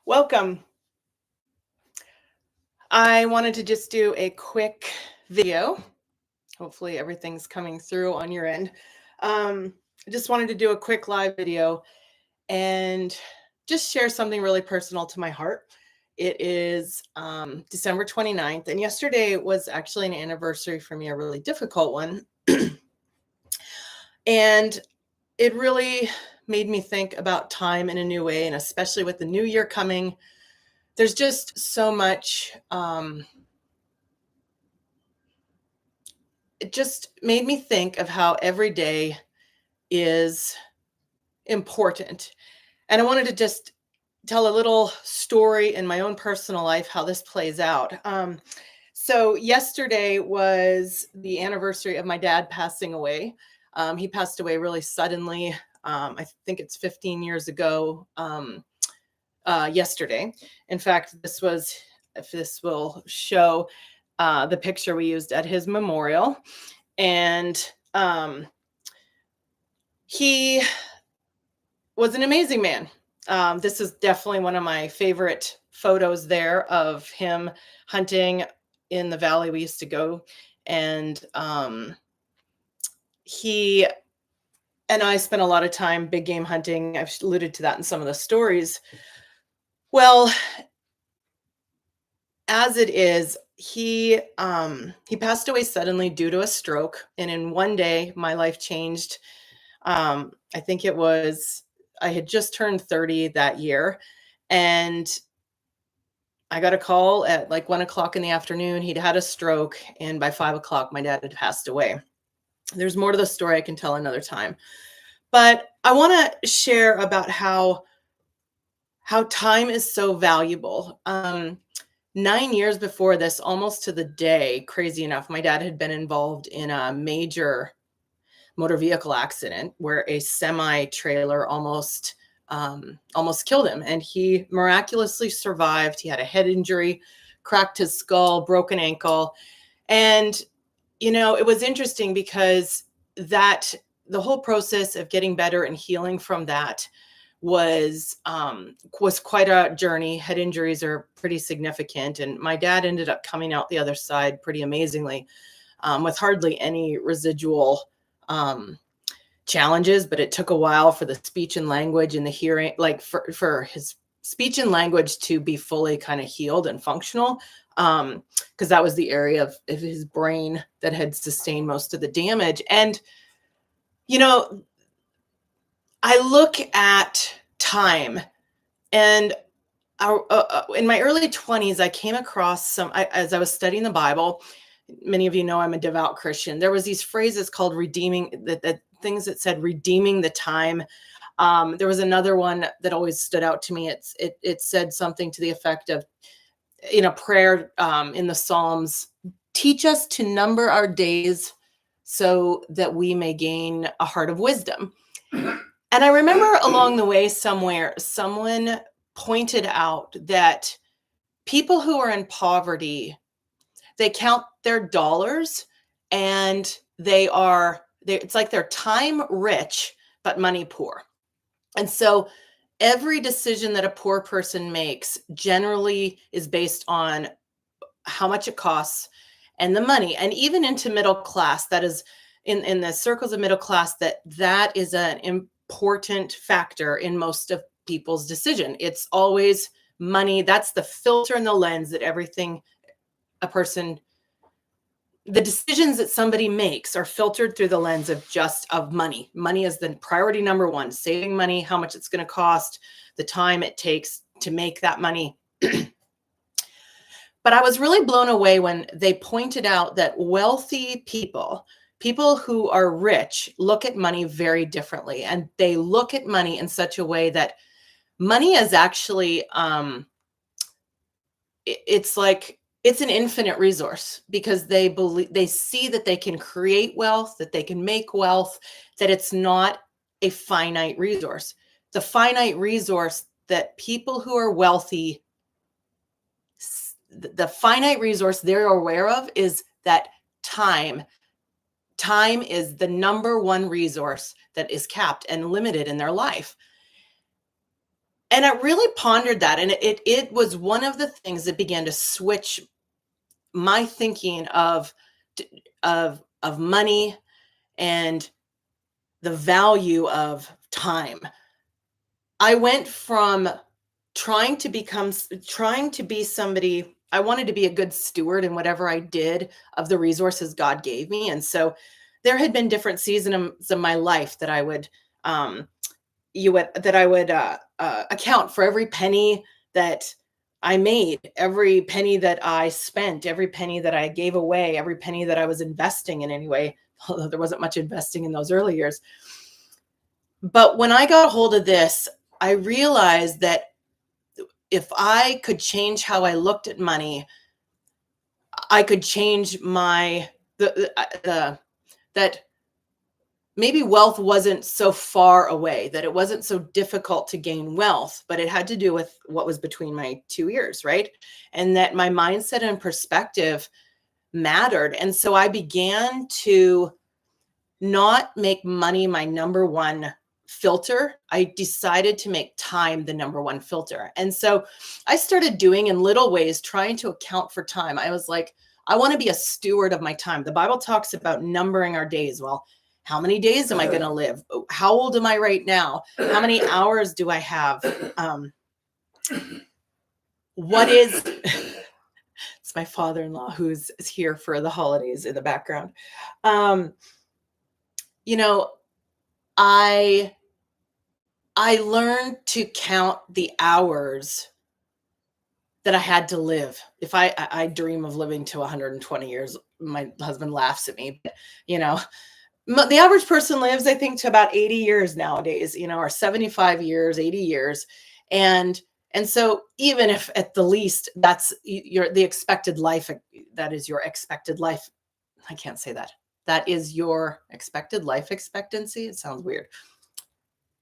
Welcome. I wanted to just do a quick video. Hopefully everything's coming through on your end. I just wanted to do a quick live video and just share something really personal to my heart. It is December 29th, and yesterday was actually an anniversary for me, a really difficult one. And it really made me think about time in a new way, and especially with the new year coming, there's just so much. It just made me think of how every day is important. And I wanted to just tell a little story in my own personal life, how this plays out. So yesterday was the anniversary of my dad passing away. He passed away really suddenly. I think it's 15 years ago yesterday. In fact, if this will show the picture we used at his memorial. And he was an amazing man. This is definitely one of my favorite photos there of him hunting in the valley we used to go. And he and I spent a lot of time big game hunting. I've alluded to that in some of the stories. Well, as it is, he passed away suddenly due to a stroke, and in one day my life changed. I think I had just turned 30 that year, and I got a call at like 1 o'clock in the afternoon. He'd had a stroke, and by 5 o'clock my dad had passed away. There's more to the story I can tell another time, but I want to share about how time is so valuable. 9 years before this, almost to the day, crazy enough, my dad had been involved in a major motor vehicle accident where a semi trailer almost killed him, and he miraculously survived. He had a head injury, cracked his skull, broken ankle. And it was interesting because the whole process of getting better and healing from that was quite a journey. Head injuries are pretty significant, and my dad ended up coming out the other side pretty amazingly, with hardly any residual challenges. But it took a while for the speech and language and the hearing, like for his speech and language to be fully kind of healed and functional, because that was the area of his brain that had sustained most of the damage. And I look at time, and in my early 20s, I came across as I was studying the Bible. Many of you know I'm a devout Christian. There was these phrases called redeeming, that things that said redeeming the time. There was another one that always stood out to me. It said something to the effect of, in a prayer in the Psalms, teach us to number our days so that we may gain a heart of wisdom. And I remember along the way somewhere, someone pointed out that people who are in poverty, they count their dollars, and it's like they're time rich, but money poor. And so every decision that a poor person makes generally is based on how much it costs and the money. And even into middle class, that is in the circles of middle class, that is an important factor in most of people's decision. It's always money. That's the filter and the lens that the decisions that somebody makes are filtered through the lens of money. Money is the priority number one. Saving money, how much it's going to cost, the time it takes to make that money. But I was really blown away when they pointed out that wealthy people who are rich, look at money very differently. And they look at money in such a way that money is actually, it's an infinite resource, because they see that they can create wealth, that they can make wealth, that it's not a finite resource. The finite resource that people who are wealthy, the finite resource they're aware of is that time, Time is the number one resource that is capped and limited in their life. And I really pondered that. And it was one of the things that began to switch my thinking of money and the value of time. I went from trying to be somebody. I wanted to be a good steward in whatever I did of the resources God gave me. And so there had been different seasons of my life that I would account for every penny that I made, every penny that I spent, every penny that I gave away, every penny that I was investing in any way, although there wasn't much investing in those early years. But when I got a hold of this, I realized that if I could change how I looked at money, I could change that maybe wealth wasn't so far away, that it wasn't so difficult to gain wealth, but it had to do with what was between my two ears, right? And that my mindset and perspective mattered. And so I began to not make money my number one filter. I decided to make time the number one filter. And so I started doing in little ways, trying to account for time. I was like, I want to be a steward of my time. The Bible talks about numbering our days. Well, how many days am I going to live? How old am I right now? How many hours do I have? What is, it's my father-in-law who's here for the holidays in the background. I learned to count the hours that I had to live. If I dream of living to 120 years, my husband laughs at me, but, the average person lives, I think, to about 80 years nowadays, or 75 years, 80 years. And so even if at the least that's the expected life, that is your expected life. I can't say that. That is your expected life expectancy. It sounds weird.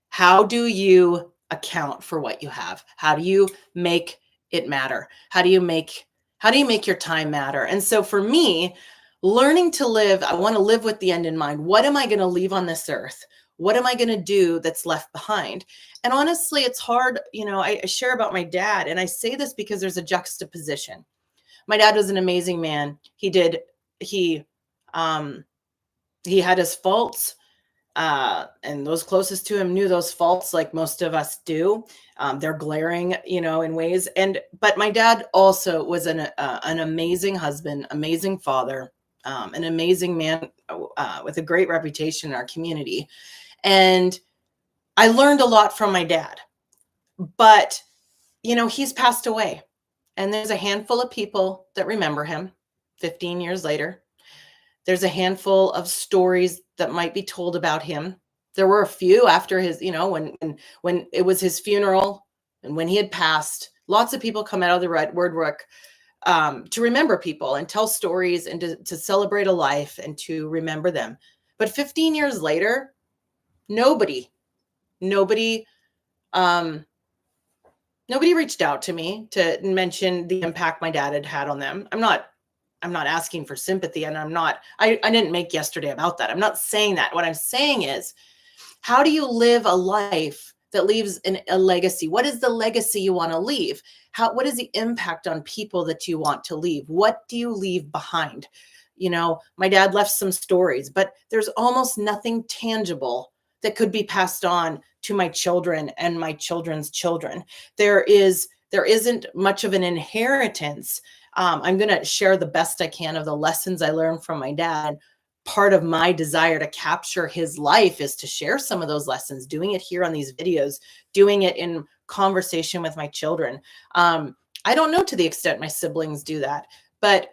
How do you account for what you have? How do you make it matter? How do you make your time matter? And so for me, learning to live, I want to live with the end in mind. What am I going to leave on this earth? What am I going to do that's left behind? And honestly, it's hard. I share about my dad, and I say this because there's a juxtaposition. My dad was an amazing man. He had his faults, and those closest to him knew those faults, like most of us do. They're glaring, in ways. But my dad also was an amazing husband, amazing father, an amazing man with a great reputation in our community. And I learned a lot from my dad, but, he's passed away. And there's a handful of people that remember him 15 years later. There's a handful of stories that might be told about him. There were a few after his, when it was his funeral and when he had passed, lots of people come out of the word work to remember people and tell stories and to celebrate a life and to remember them. But 15 years later, nobody reached out to me to mention the impact my dad had on them. I'm not asking for sympathy, and I didn't make yesterday about that. I'm not saying that. What I'm saying is, how do you live a life that leaves a legacy? What is the legacy you want to leave? What is the impact on people that you want to leave? What do you leave behind? My dad left some stories, but there's almost nothing tangible that could be passed on to my children and my children's children. There isn't much of an inheritance. I'm going to share the best I can of the lessons I learned from my dad. Part of my desire to capture his life is to share some of those lessons, doing it here on these videos, doing it in conversation with my children. I don't know to the extent my siblings do that, but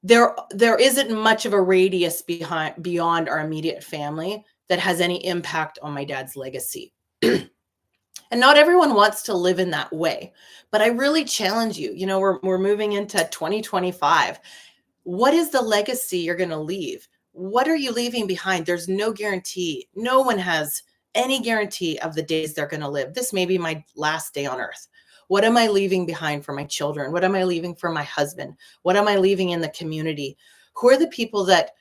there isn't much of a radius beyond our immediate family that has any impact on my dad's legacy. And not everyone wants to live in that way, but I really challenge you. We're moving into 2025. What is the legacy you're going to leave? What are you leaving behind? There's no guarantee. No one has any guarantee of the days they're going to live. This may be my last day on earth. What am I leaving behind for my children? What am I leaving for my husband? What am I leaving in the community? Who are the people that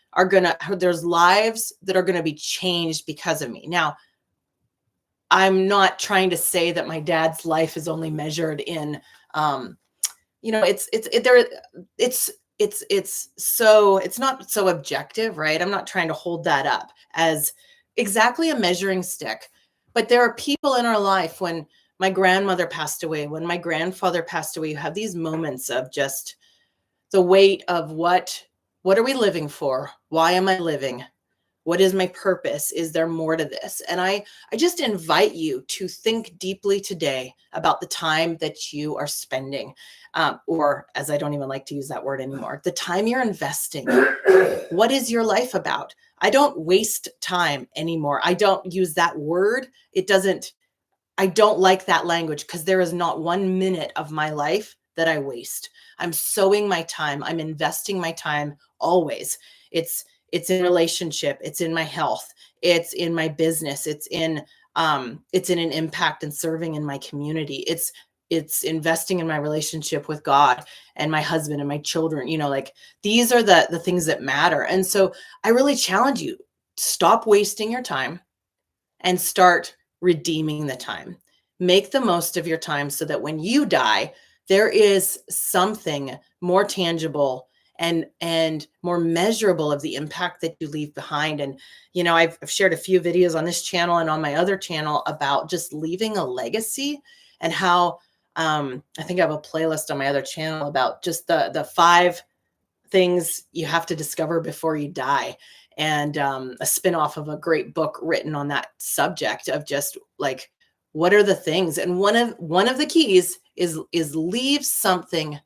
there's lives that are going to be changed because of me. Now, I'm not trying to say that my dad's life is only measured in, it's not so objective, right? I'm not trying to hold that up as exactly a measuring stick. But there are people in our life, when my grandmother passed away, when my grandfather passed away, you have these moments of just the weight of what are we living for? Why am I living? What is my purpose? Is there more to this? And I just invite you to think deeply today about the time that you are spending, or, as I don't even like to use that word anymore, the time you're investing. What is your life about? I don't waste time anymore. I don't use that word. I don't like that language, because there is not 1 minute of my life that I waste. I'm sowing my time. I'm investing my time always. It's in relationship. It's in my health. It's in my business. It's in an impact and serving in my community. It's investing in my relationship with God and my husband and my children. Like, these are the things that matter. And so I really challenge you, stop wasting your time and start redeeming the time. Make the most of your time so that when you die, there is something more tangible and more measurable of the impact that you leave behind. And I've shared a few videos on this channel and on my other channel about just leaving a legacy, and how I think I have a playlist on my other channel about just the 5 things you have to discover before you die, and a spinoff of a great book written on that subject of just like, what are the things? And one of the keys is leave something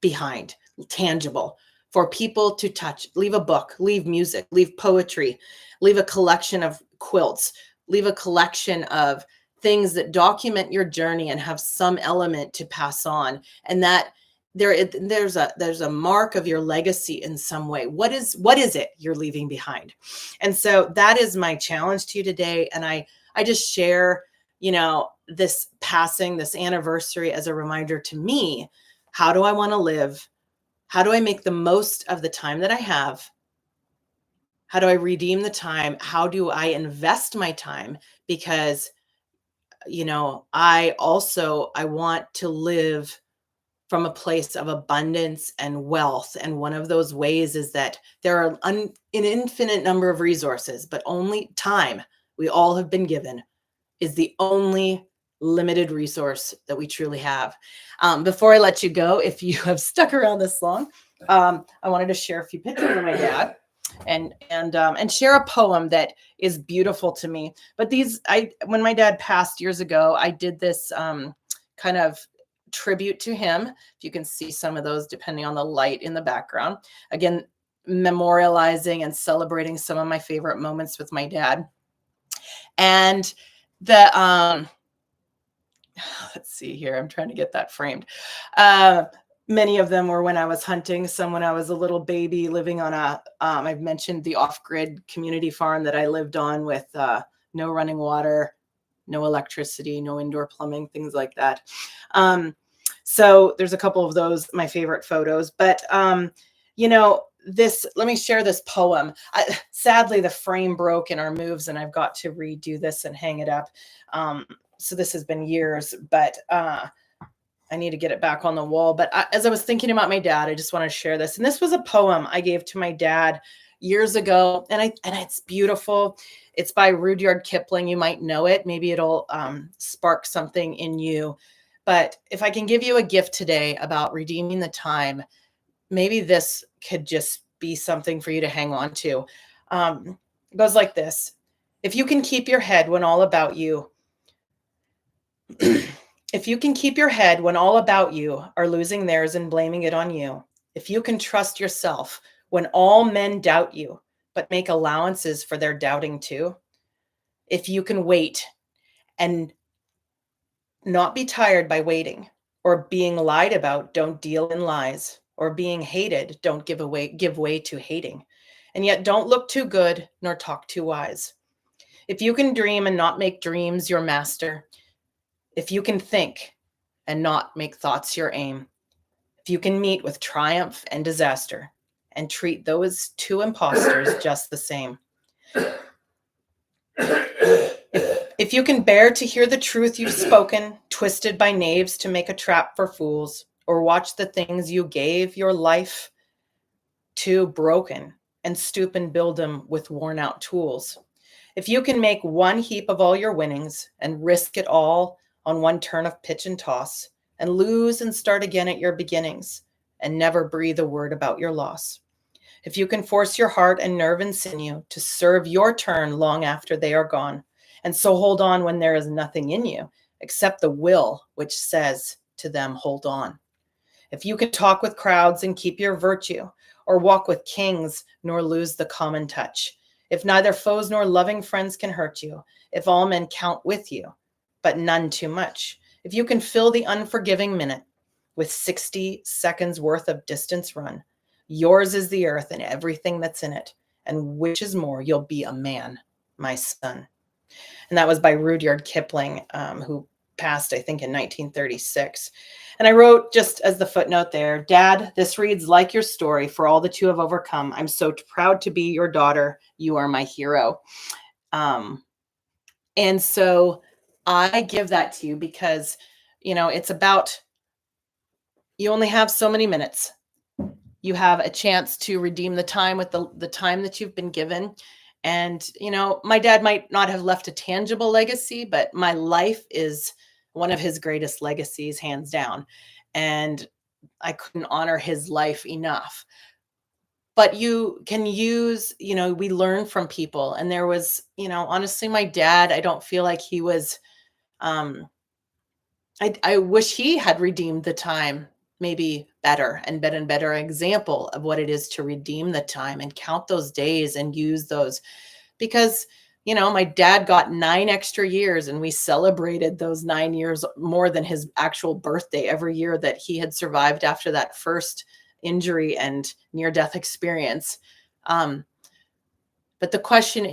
behind, tangible, for people to touch. Leave a book, leave music, leave poetry, leave a collection of quilts, leave a collection of things that document your journey and have some element to pass on. And that there's a mark of your legacy in some way. What is it you're leaving behind? And so that is my challenge to you today. And I just share, this passing, this anniversary, as a reminder to me. How do I want to live? How do I make the most of the time that I have? How do I redeem the time? How do I invest my time? Because, I want to live from a place of abundance and wealth. And one of those ways is that there are an infinite number of resources, but only time, we all have been given, is the only limited resource that we truly have. Before I let you go, if you have stuck around this long, I wanted to share a few pictures of my dad and share a poem that is beautiful to me. But when my dad passed years ago, I did this kind of tribute to him. If you can see some of those, depending on the light in the background. Again, memorializing and celebrating some of my favorite moments with my dad. And the let's see here, I'm trying to get that framed. Many of them were when I was hunting, some when I was a little baby living on I've mentioned the off-grid community farm that I lived on with no running water, no electricity, no indoor plumbing, things like that. So there's a couple of those, my favorite photos. But, let me share this poem. Sadly, the frame broke in our moves, and I've got to redo this and hang it up. So this has been years, but I need to get it back on the wall. But as I was thinking about my dad, I just want to share this. And this was a poem I gave to my dad years ago, and it's beautiful. It's by Rudyard Kipling. You might know it. Maybe it'll spark something in you. But if I can give you a gift today about redeeming the time, maybe this could just be something for you to hang on to. It goes like this. If you can keep your head when all about you, if you can keep your head when all about you are losing theirs and blaming it on you, if you can trust yourself when all men doubt you, but make allowances for their doubting too, if you can wait and not be tired by waiting, or being lied about, don't deal in lies, or being hated, don't give way to hating, and yet don't look too good nor talk too wise. If you can dream and not make dreams your master, if you can think and not make thoughts your aim, if you can meet with triumph and disaster and treat those two imposters just the same. If you can bear to hear the truth you've spoken, twisted by knaves to make a trap for fools, or watch the things you gave your life to broken and stoop and build them with worn out tools. If you can make one heap of all your winnings and risk it all on one turn of pitch and toss, and lose and start again at your beginnings, and never breathe a word about your loss. If you can force your heart and nerve and sinew to serve your turn long after they are gone, and so hold on when there is nothing in you except the will which says to them, hold on. If you can talk with crowds and keep your virtue, or walk with kings nor lose the common touch, if neither foes nor loving friends can hurt you, if all men count with you, but none too much, if you can fill the unforgiving minute with 60 seconds worth of distance run, yours is the earth and everything that's in it, and which is more, you'll be a man, my son. And that was by Rudyard Kipling, who passed, I think, in 1936. And I wrote just as the footnote there, Dad, this reads like your story for all that you have overcome. I'm so proud to be your daughter. You are my hero. And so I give that to you because, it's about, you only have so many minutes. You have a chance to redeem the time with the time that you've been given. And, my dad might not have left a tangible legacy, but my life is one of his greatest legacies, hands down. And I couldn't honor his life enough. But you can use, we learn from people. And there was, honestly, my dad, I don't feel like he was, I wish he had redeemed the time maybe better and been a better example of what it is to redeem the time and count those days and use those. Because, my dad got 9 extra years and we celebrated those 9 years more than his actual birthday every year that he had survived after that first injury and near-death experience. But the question,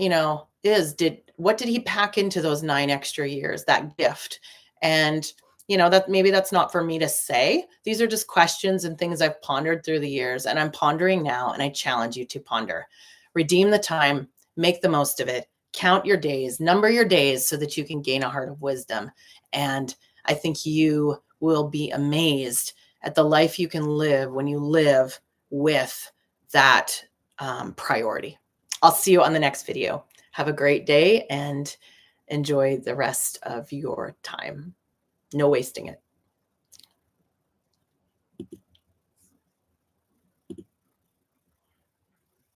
is what did he pack into those 9 extra years, that gift? And, that maybe that's not for me to say. These are just questions and things I've pondered through the years, and I'm pondering now, and I challenge you to ponder. Redeem the time, make the most of it, count your days, number your days so that you can gain a heart of wisdom. And I think you will be amazed at the life you can live when you live with that priority. I'll see you on the next video. Have a great day and enjoy the rest of your time. No wasting it.